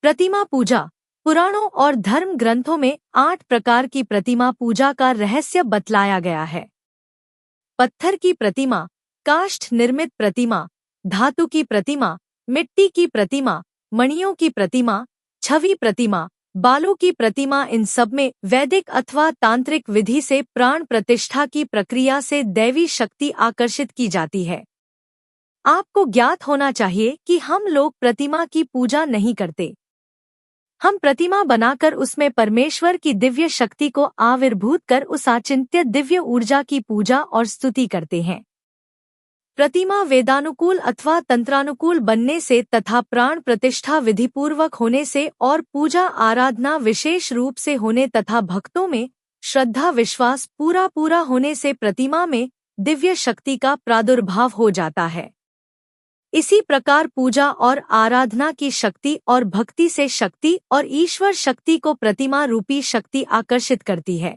प्रतिमा पूजा। पुराणों और धर्म ग्रंथों में 8 प्रकार की प्रतिमा पूजा का रहस्य बतलाया गया है। पत्थर की प्रतिमा, काष्ठ निर्मित प्रतिमा, धातु की प्रतिमा, मिट्टी की प्रतिमा, मणियों की प्रतिमा, छवि प्रतिमा, बालों की प्रतिमा, इन सब में वैदिक अथवा तांत्रिक विधि से प्राण प्रतिष्ठा की प्रक्रिया से दैवी शक्ति आकर्षित की जाती है। आपको ज्ञात होना चाहिए कि हम लोग प्रतिमा की पूजा नहीं करते। हम प्रतिमा बनाकर उसमें परमेश्वर की दिव्य शक्ति को आविर्भूत कर उस अचिंत्य दिव्य ऊर्जा की पूजा और स्तुति करते हैं। प्रतिमा वेदानुकूल अथवा तंत्रानुकूल बनने से तथा प्राण प्रतिष्ठा विधिपूर्वक होने से और पूजा आराधना विशेष रूप से होने तथा भक्तों में श्रद्धा विश्वास पूरा होने से प्रतिमा में दिव्य शक्ति का प्रादुर्भाव हो जाता है। इसी प्रकार पूजा और आराधना की शक्ति और भक्ति से शक्ति और ईश्वर शक्ति को प्रतिमा रूपी शक्ति आकर्षित करती है।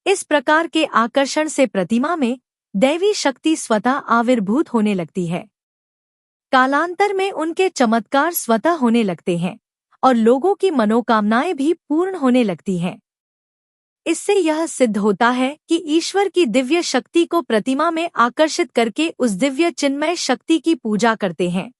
इस प्रकार के आकर्षण से प्रतिमा में दैवी शक्ति स्वतः आविर्भूत होने लगती है। कालांतर में उनके चमत्कार स्वतः होने लगते हैं और लोगों की मनोकामनाएं भी पूर्ण होने लगती हैं। इससे यह सिद्ध होता है कि ईश्वर की दिव्य शक्ति को प्रतिमा में आकर्षित करके उस दिव्य चिन्मय शक्ति की पूजा करते हैं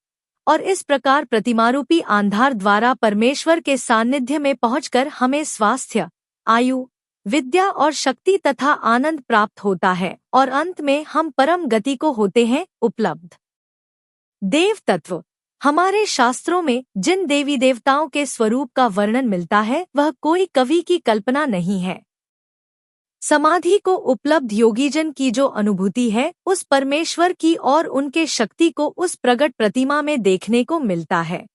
और इस प्रकार प्रतिमारूपी आंधार द्वारा परमेश्वर के सानिध्य में पहुंचकर हमें स्वास्थ्य, आयु, विद्या और शक्ति तथा आनंद प्राप्त होता है और अंत में हम परम गति को होते हैं उपलब्ध। देव तत्व। हमारे शास्त्रों में जिन देवी देवताओं के स्वरूप का वर्णन मिलता है वह कोई कवि की कल्पना नहीं है। समाधि को उपलब्ध योगीजन की जो अनुभूति है उस परमेश्वर की और उनके शक्ति को उस प्रगट प्रतिमा में देखने को मिलता है।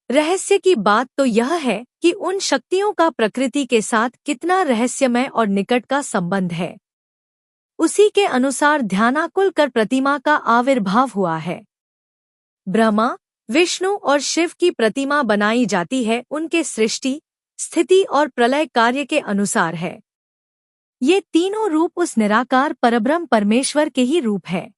रहस्य की बात तो यह है कि उन शक्तियों का प्रकृति के साथ कितना रहस्यमय और निकट का संबंध है। उसी के अनुसार ध्यानाकुल कर प्रतिमा का आविर्भाव हुआ है। ब्रह्मा, विष्णु और शिव की प्रतिमा बनाई जाती है उनके सृष्टि, स्थिति और प्रलय कार्य के अनुसार है। ये तीनों रूप उस निराकार परब्रह्म परमेश्वर के ही रूप है।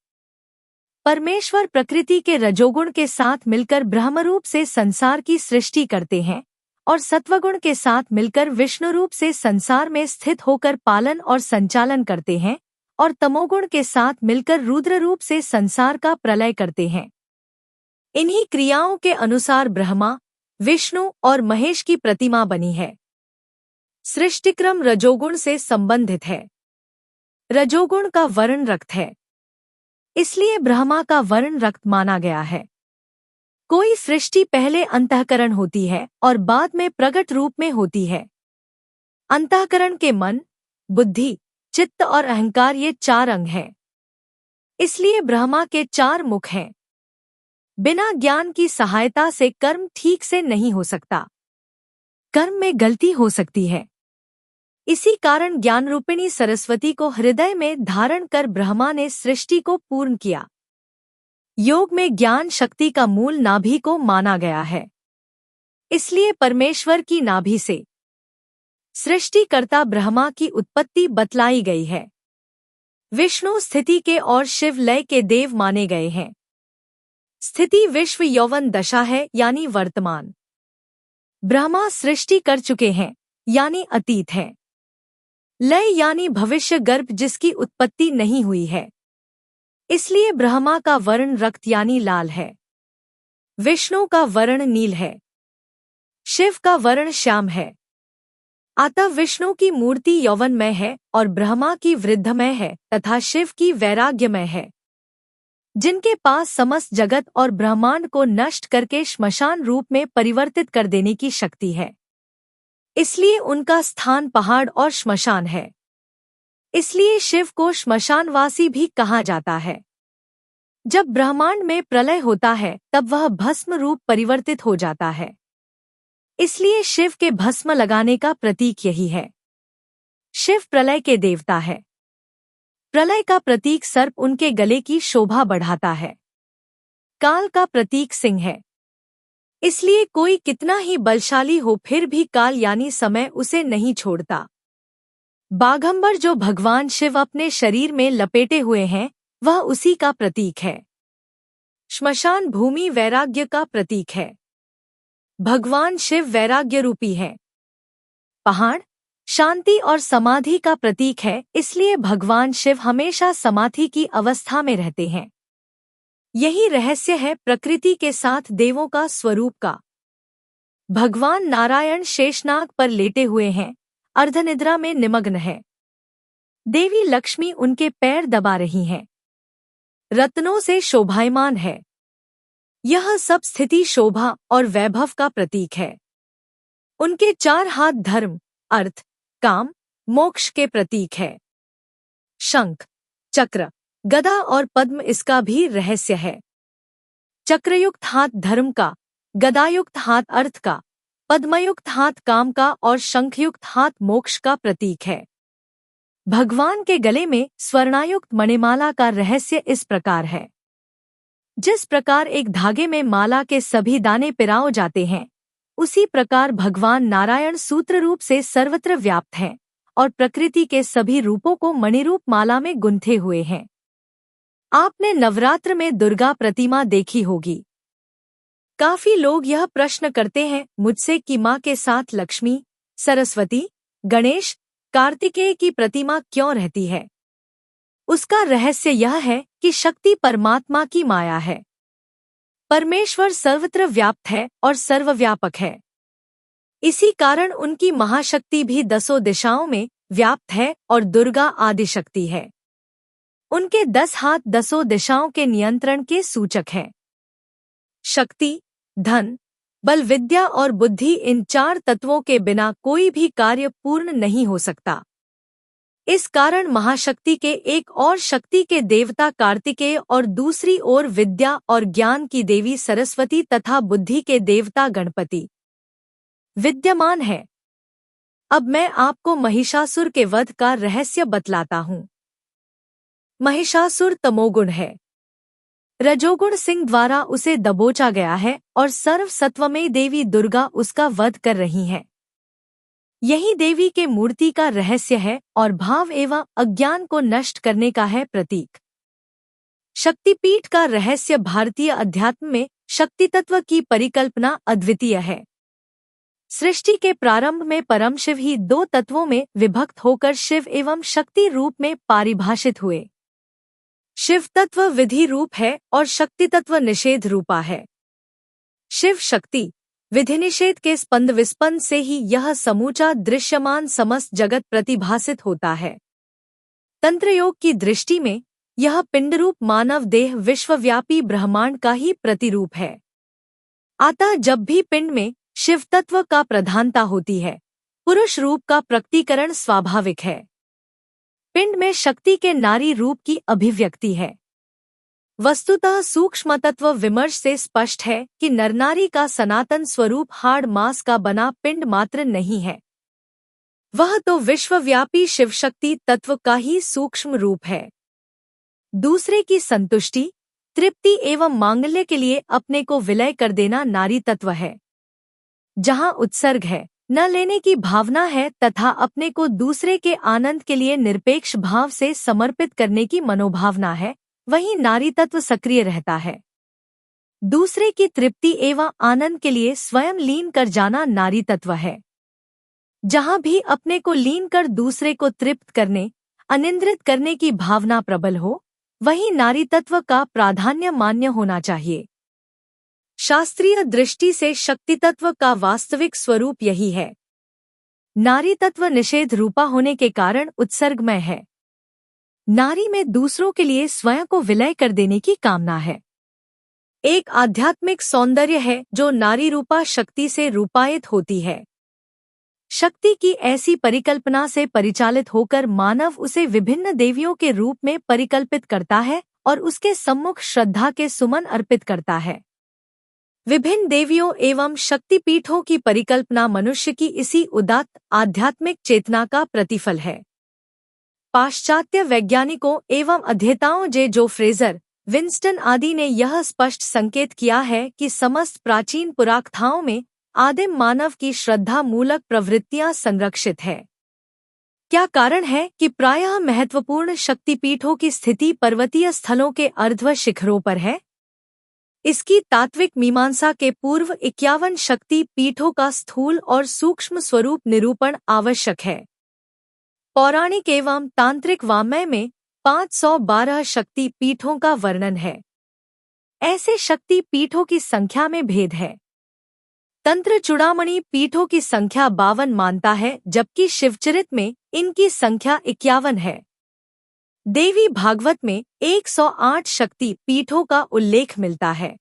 परमेश्वर प्रकृति के रजोगुण के साथ मिलकर ब्रह्मरूप से संसार की सृष्टि करते हैं और सत्वगुण के साथ मिलकर विष्णु रूप से संसार में स्थित होकर पालन और संचालन करते हैं और तमोगुण के साथ मिलकर रुद्र रूप से संसार का प्रलय करते हैं। इन्हीं क्रियाओं के अनुसार ब्रह्मा, विष्णु और महेश की प्रतिमा बनी है। सृष्टिक्रम रजोगुण से संबंधित है। रजोगुण का वर्ण रक्त है, इसलिए ब्रह्मा का वर्ण रक्त माना गया है। कोई सृष्टि पहले अंतःकरण होती है और बाद में प्रगट रूप में होती है। अंतःकरण के मन, बुद्धि, चित्त और अहंकार ये 4 अंग हैं। इसलिए ब्रह्मा के 4 मुख हैं। बिना ज्ञान की सहायता से कर्म ठीक से नहीं हो सकता। कर्म में गलती हो सकती है। इसी कारण ज्ञान रूपिणी सरस्वती को हृदय में धारण कर ब्रह्मा ने सृष्टि को पूर्ण किया। योग में ज्ञान शक्ति का मूल नाभि को माना गया है। इसलिए परमेश्वर की नाभि से सृष्टिकर्ता ब्रह्मा की उत्पत्ति बतलाई गई है। विष्णु स्थिति के और शिव लय के देव माने गए हैं। स्थिति विश्व यौवन दशा है यानी वर्तमान। ब्रह्मा सृष्टि कर चुके हैं यानी अतीत है। लय यानी भविष्य गर्भ जिसकी उत्पत्ति नहीं हुई है। इसलिए ब्रह्मा का वर्ण रक्त यानी लाल है। विष्णु का वर्ण नील है। शिव का वर्ण श्याम है। अतः विष्णु की मूर्ति यौवनमय है और ब्रह्मा की वृद्धमय है तथा शिव की वैराग्यमय है, जिनके पास समस्त जगत और ब्रह्मांड को नष्ट करके श्मशान रूप में परिवर्तित कर देने की शक्ति है। इसलिए उनका स्थान पहाड़ और श्मशान है। इसलिए शिव को श्मशानवासी भी कहा जाता है। जब ब्रह्मांड में प्रलय होता है तब वह भस्म रूप परिवर्तित हो जाता है। इसलिए शिव के भस्म लगाने का प्रतीक यही है। शिव प्रलय के देवता है। प्रलय का प्रतीक सर्प उनके गले की शोभा बढ़ाता है। काल का प्रतीक सिंह है। इसलिए कोई कितना ही बलशाली हो फिर भी काल यानी समय उसे नहीं छोड़ता। बाघंबर जो भगवान शिव अपने शरीर में लपेटे हुए हैं वह उसी का प्रतीक है। श्मशान भूमि वैराग्य का प्रतीक है। भगवान शिव वैराग्य रूपी है। पहाड़ शांति और समाधि का प्रतीक है, इसलिए भगवान शिव हमेशा समाधि की अवस्था में रहते हैं। यही रहस्य है प्रकृति के साथ देवों का स्वरूप का। भगवान नारायण शेषनाग पर लेटे हुए हैं, अर्धनिद्रा में निमग्न है। देवी लक्ष्मी उनके पैर दबा रही हैं। रत्नों से शोभायमान है। यह सब स्थिति शोभा और वैभव का प्रतीक है। उनके 4 हाथ धर्म, अर्थ, काम, मोक्ष के प्रतीक है। शंख, चक्र, गदा और पद्म इसका भी रहस्य है। चक्रयुक्त हाथ धर्म का, गदायुक्त हाथ अर्थ का, पद्मयुक्त हाथ काम का और शंखयुक्त हाथ मोक्ष का प्रतीक है। भगवान के गले में स्वर्णायुक्त मणिमाला का रहस्य इस प्रकार है। जिस प्रकार एक धागे में माला के सभी दाने पिराओ जाते हैं, उसी प्रकार भगवान नारायण सूत्र रूप से सर्वत्र व्याप्त हैं और प्रकृति के सभी रूपों को मणिरूप माला में गुंथे हुए हैं। आपने नवरात्र में दुर्गा प्रतिमा देखी होगी। काफी लोग यह प्रश्न करते हैं मुझसे कि माँ के साथ लक्ष्मी, सरस्वती, गणेश, कार्तिकेय की प्रतिमा क्यों रहती है। उसका रहस्य यह है कि शक्ति परमात्मा की माया है। परमेश्वर सर्वत्र व्याप्त है और सर्वव्यापक है। इसी कारण उनकी महाशक्ति भी 10 दिशाओं में व्याप्त है और दुर्गा आदि शक्ति है। उनके 10 हाथ 10 दिशाओं के नियंत्रण के सूचक हैं। शक्ति, धन, बल, विद्या और बुद्धि, इन 4 तत्वों के बिना कोई भी कार्य पूर्ण नहीं हो सकता। इस कारण महाशक्ति के एक और शक्ति के देवता कार्तिकेय और दूसरी ओर विद्या और ज्ञान की देवी सरस्वती तथा बुद्धि के देवता गणपति विद्यमान है। अब मैं आपको महिषासुर के वध का रहस्य बतलाता हूँ। महिषासुर तमोगुण है। रजोगुण सिंह द्वारा उसे दबोचा गया है और सर्वसत्वमयी देवी दुर्गा उसका वध कर रही हैं। यही देवी के मूर्ति का रहस्य है और भाव एवं अज्ञान को नष्ट करने का है प्रतीक। शक्तिपीठ का रहस्य भारतीय अध्यात्म में शक्ति तत्व की परिकल्पना अद्वितीय है। सृष्टि के प्रारंभ में परम शिव ही 2 तत्वों में विभक्त होकर शिव एवं शक्ति रूप में पारिभाषित हुए। शिव तत्व विधि रूप है और शक्ति तत्व निषेध रूपा है। शिव शक्ति विधि निषेध के स्पंद विस्पंद से ही यह समूचा दृश्यमान समस्त जगत प्रतिभासित होता है। तंत्रयोग की दृष्टि में यह पिंडरूप मानव देह विश्वव्यापी ब्रह्मांड का ही प्रतिरूप है। अतः जब भी पिंड में शिव तत्व का प्रधानता होती है, पुरुष रूप का प्रकटीकरण स्वाभाविक है। पिंड में शक्ति के नारी रूप की अभिव्यक्ति है। वस्तुतः सूक्ष्म तत्व विमर्श से स्पष्ट है कि नरनारी का सनातन स्वरूप हाड़ मांस का बना पिंड मात्र नहीं है। वह तो विश्वव्यापी शिवशक्ति तत्व का ही सूक्ष्म रूप है। दूसरे की संतुष्टि, तृप्ति एवं मांगल्य के लिए अपने को विलय कर देना नारी तत्व है। जहाँ उत्सर्ग है, न लेने की भावना है तथा अपने को दूसरे के आनंद के लिए निरपेक्ष भाव से समर्पित करने की मनोभावना है, वहीं नारी तत्व सक्रिय रहता है। दूसरे की तृप्ति एवं आनंद के लिए स्वयं लीन कर जाना नारी तत्व है। जहाँ भी अपने को लीन कर दूसरे को तृप्त करने, अनिंद्रित करने की भावना प्रबल हो, वहीं नारी तत्व का प्राधान्य मान्य होना चाहिए। शास्त्रीय दृष्टि से शक्ति तत्व का वास्तविक स्वरूप यही है। नारी तत्व निषेध रूपा होने के कारण उत्सर्गमय है। नारी में दूसरों के लिए स्वयं को विलय कर देने की कामना है। एक आध्यात्मिक सौंदर्य है जो नारी रूपा शक्ति से रूपायित होती है। शक्ति की ऐसी परिकल्पना से परिचालित होकर मानव उसे विभिन्न देवियों के रूप में परिकल्पित करता है और उसके सम्मुख श्रद्धा के सुमन अर्पित करता है। विभिन्न देवियों एवं शक्तिपीठों की परिकल्पना मनुष्य की इसी उदात्त आध्यात्मिक चेतना का प्रतिफल है। पाश्चात्य वैज्ञानिकों एवं अध्येताओं जो फ्रेजर, विंस्टन आदि ने यह स्पष्ट संकेत किया है कि समस्त प्राचीन पुराकथाओं में आदिम मानव की श्रद्धा मूलक प्रवृत्तियां संरक्षित है। क्या कारण है कि प्रायः महत्वपूर्ण शक्तिपीठों की स्थिति पर्वतीय स्थलों के अर्ध्व शिखरों पर है? इसकी तात्विक मीमांसा के पूर्व 51 शक्ति पीठों का स्थूल और सूक्ष्म स्वरूप निरूपण आवश्यक है। पौराणिक एवं तांत्रिक वाङ्मय में 512 शक्ति पीठों का वर्णन है। ऐसे शक्ति पीठों की संख्या में भेद है। तंत्र चूड़ामणि पीठों की संख्या 52 मानता है, जबकि शिवचरित में इनकी संख्या 51 है। देवी भागवत में 108 शक्ति पीठों का उल्लेख मिलता है।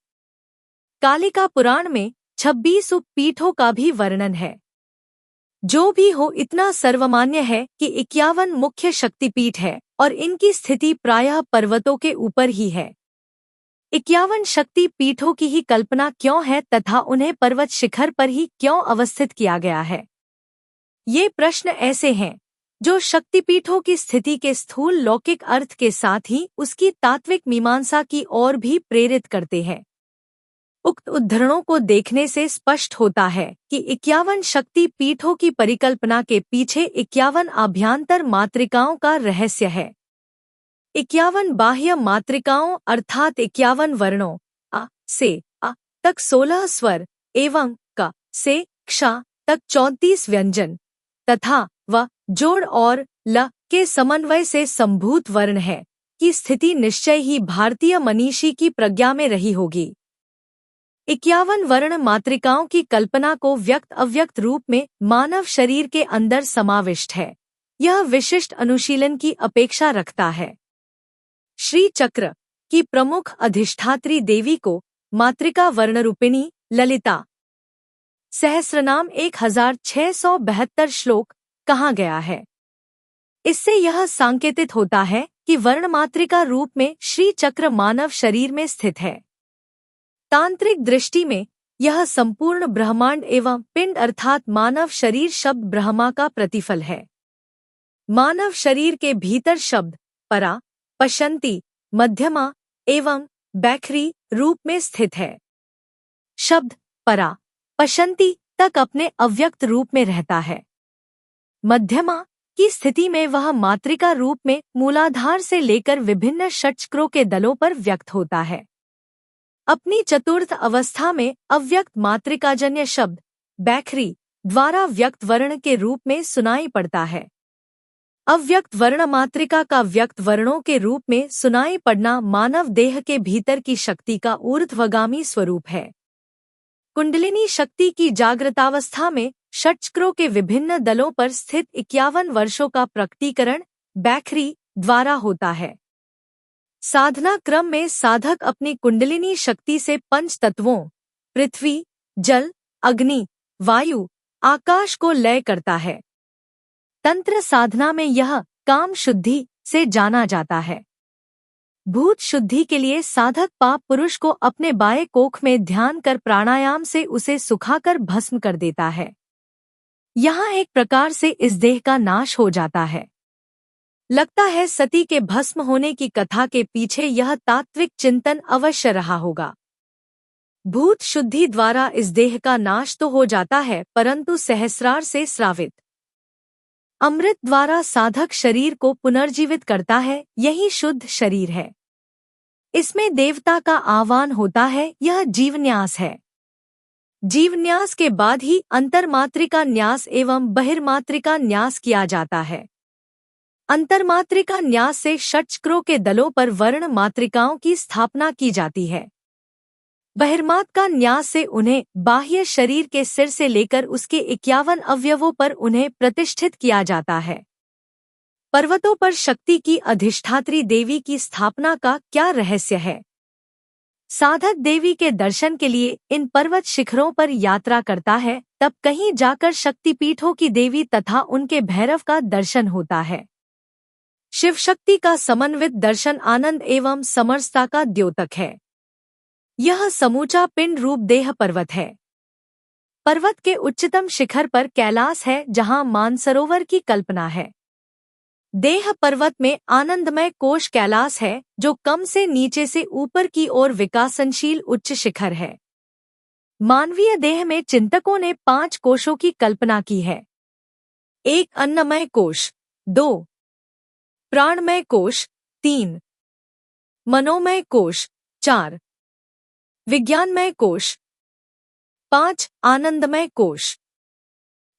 कालिका पुराण में 26 उपपीठों का भी वर्णन है। जो भी हो, इतना सर्वमान्य है कि 51 मुख्य शक्तिपीठ है और इनकी स्थिति प्रायः पर्वतों के ऊपर ही है। 51 शक्ति पीठों की ही कल्पना क्यों है तथा उन्हें पर्वत शिखर पर ही क्यों अवस्थित किया गया है? ये प्रश्न ऐसे हैं जो शक्तिपीठों की स्थिति के स्थूल लौकिक अर्थ के साथ ही उसकी तात्विक मीमांसा की ओर भी प्रेरित करते हैं। उक्त उद्धरणों को देखने से स्पष्ट होता है कि 51 शक्ति पीठों की परिकल्पना के पीछे 51 आभ्यंतर मातृकाओं का रहस्य है। 51 बाह्य मातृकाओं अर्थात 51 वर्णों अ से अ तक 16 स्वर एवं क से क्ष तक 34 व्यंजन तथा व जोड़ और ल के समन्वय से संभूत वर्ण है की स्थिति निश्चय ही भारतीय मनीषी की प्रज्ञा में रही होगी। 51 वर्ण मातृकाओं की कल्पना को व्यक्त अव्यक्त रूप में मानव शरीर के अंदर समाविष्ट है। यह विशिष्ट अनुशीलन की अपेक्षा रखता है। श्री चक्र की प्रमुख अधिष्ठात्री देवी को मातृका वर्णरूपिणी ललिता सहस्रनाम 1672 श्लोक कहा गया है। इससे यह सांकेतित होता है कि वर्णमातृका रूप में श्री चक्र मानव शरीर में स्थित है। तांत्रिक दृष्टि में यह संपूर्ण ब्रह्मांड एवं पिंड अर्थात मानव शरीर शब्द ब्रह्मा का प्रतिफल है। मानव शरीर के भीतर शब्द परा, पश्यन्ति, मध्यमा एवं बैखरी रूप में स्थित है। शब्द परा, पश्यन्ति तक अपने अव्यक्त रूप में रहता है। मध्यमा की स्थिति में वह मातृका रूप में मूलाधार से लेकर विभिन्न षट्चक्रों के दलों पर व्यक्त होता है। अपनी चतुर्थ अवस्था में अव्यक्त मातृकाजन्य शब्द बैखरी द्वारा व्यक्त वर्ण के रूप में सुनाई पड़ता है। अव्यक्त वर्ण मातृका का व्यक्त वर्णों के रूप में सुनाई पड़ना मानव देह के भीतर की शक्ति का ऊर्ध्वगामी स्वरूप है। कुंडलिनी शक्ति की जागृतावस्था में षट्चक्रों के विभिन्न दलों पर स्थित 51 वर्षों का प्रकटीकरण बैखरी द्वारा होता है। साधना क्रम में साधक अपनी कुंडलिनी शक्ति से पंच तत्वों पृथ्वी, जल, अग्नि, वायु, आकाश को लय करता है। तंत्र साधना में यह काम शुद्धि से जाना जाता है। भूत शुद्धि के लिए साधक पाप पुरुष को अपने बाएं कोख में ध्यान कर प्राणायाम से उसे सुखाकर भस्म कर देता है। यहाँ एक प्रकार से इस देह का नाश हो जाता है। लगता है सती के भस्म होने की कथा के पीछे यह तात्विक चिंतन अवश्य रहा होगा। भूत शुद्धि द्वारा इस देह का नाश तो हो जाता है, परंतु सहस्रार से स्रावित अमृत द्वारा साधक शरीर को पुनर्जीवित करता है। यही शुद्ध शरीर है। इसमें देवता का आह्वान होता है। यह जीवन्यास है। जीवन्यास के बाद ही अंतर्मात्रिका न्यास एवं बहिर्मात्रिका न्यास किया जाता है। अंतर्मात्रिका न्यास से षट्चक्रों के दलों पर वर्ण मात्रिकाओं की स्थापना की जाती है। बहिर्मात्रिका न्यास से उन्हें बाह्य शरीर के सिर से लेकर उसके 51 अवयवों पर उन्हें प्रतिष्ठित किया जाता है। पर्वतों पर शक्ति की अधिष्ठात्री देवी की स्थापना का क्या रहस्य है? साधक देवी के दर्शन के लिए इन पर्वत शिखरों पर यात्रा करता है, तब कहीं जाकर शक्तिपीठों की देवी तथा उनके भैरव का दर्शन होता है। शिव शक्ति का समन्वित दर्शन आनंद एवं समरसता का द्योतक है। यह समूचा पिंड रूप देह पर्वत है। पर्वत के उच्चतम शिखर पर कैलाश है, जहां मानसरोवर की कल्पना है। देह पर्वत में आनंदमय कोश कैलाश है, जो कम से नीचे से ऊपर की ओर विकासनशील उच्च शिखर है। मानवीय देह में चिंतकों ने 5 कोशों की कल्पना की है। 1 अन्नमय कोश, 2 प्राणमय कोश, 3 मनोमय कोश, 4 विज्ञानमय कोश। 5 आनंदमय कोश।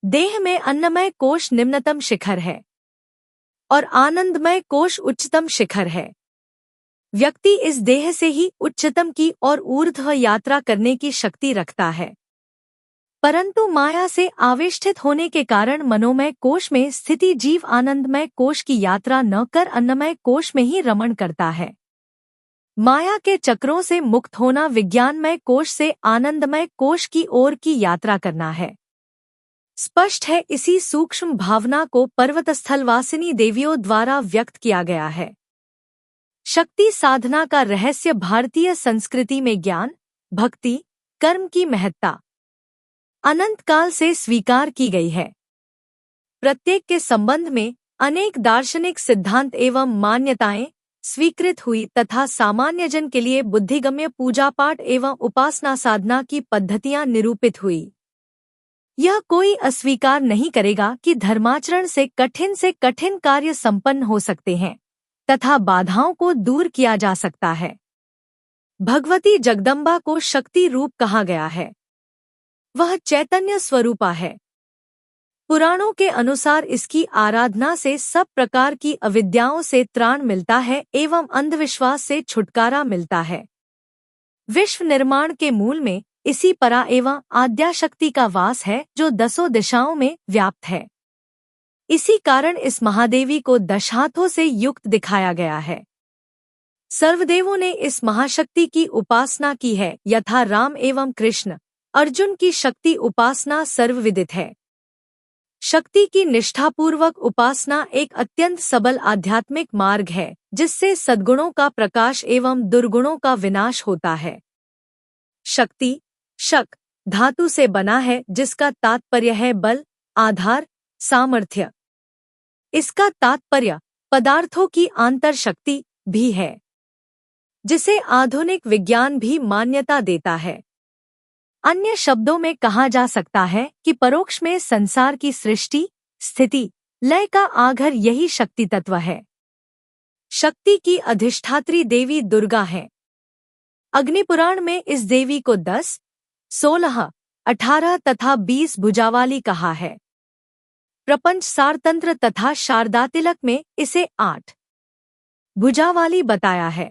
देह में अन्नमय कोश निम्नतम शिखर है और आनंदमय कोश उच्चतम शिखर है। व्यक्ति इस देह से ही उच्चतम की और ऊर्ध्व यात्रा करने की शक्ति रखता है, परंतु माया से आवेष्टित होने के कारण मनोमय कोश में स्थिति जीव आनंदमय कोश की यात्रा न कर अन्नमय कोश में ही रमण करता है। माया के चक्रों से मुक्त होना विज्ञानमय कोश से आनंदमय कोश की ओर की यात्रा करना है। स्पष्ट है, इसी सूक्ष्म भावना को पर्वतस्थलवासिनी देवियों द्वारा व्यक्त किया गया है। शक्ति साधना का रहस्य भारतीय संस्कृति में ज्ञान, भक्ति, कर्म की महत्ता अनंत काल से स्वीकार की गई है। प्रत्येक के संबंध में अनेक दार्शनिक सिद्धांत एवं मान्यताएं स्वीकृत हुई तथा सामान्य जन के लिए बुद्धिगम्य पूजा पाठ एवं उपासना साधना की पद्धतियां निरूपित हुई। यह कोई अस्वीकार नहीं करेगा कि धर्माचरण से कठिन कार्य संपन्न हो सकते हैं तथा बाधाओं को दूर किया जा सकता है। भगवती जगदम्बा को शक्ति रूप कहा गया है। वह चैतन्य स्वरूपा है। पुराणों के अनुसार इसकी आराधना से सब प्रकार की अविद्याओं से त्राण मिलता है एवं अंधविश्वास से छुटकारा मिलता है। विश्व निर्माण के मूल में इसी परा एवं आद्याशक्ति का वास है जो 10 दिशाओं में व्याप्त है। इसी कारण इस महादेवी को 10 हाथों से युक्त दिखाया गया है। सर्वदेवों ने इस महाशक्ति की उपासना की है, यथा राम एवं कृष्ण अर्जुन की शक्ति उपासना सर्वविदित है। शक्ति की निष्ठापूर्वक उपासना एक अत्यंत सबल आध्यात्मिक मार्ग है जिससे सद्गुणों का प्रकाश एवं दुर्गुणों का विनाश होता है। शक्ति शक धातु से बना है जिसका तात्पर्य है बल, आधार, सामर्थ्य। इसका तात्पर्य पदार्थों की आंतर शक्ति भी है, जिसे आधुनिक विज्ञान भी मान्यता देता है। अन्य शब्दों में कहा जा सकता है कि परोक्ष में संसार की सृष्टि, स्थिति, लय का आधार यही शक्ति तत्व है। शक्ति की अधिष्ठात्री देवी दुर्गा है। अग्निपुराण में इस देवी को 10, 16, 18 तथा 20 भुजावाली कहा है। प्रपंच सारतंत्र तथा शारदातिलक में इसे 8 भुजावाली बताया है।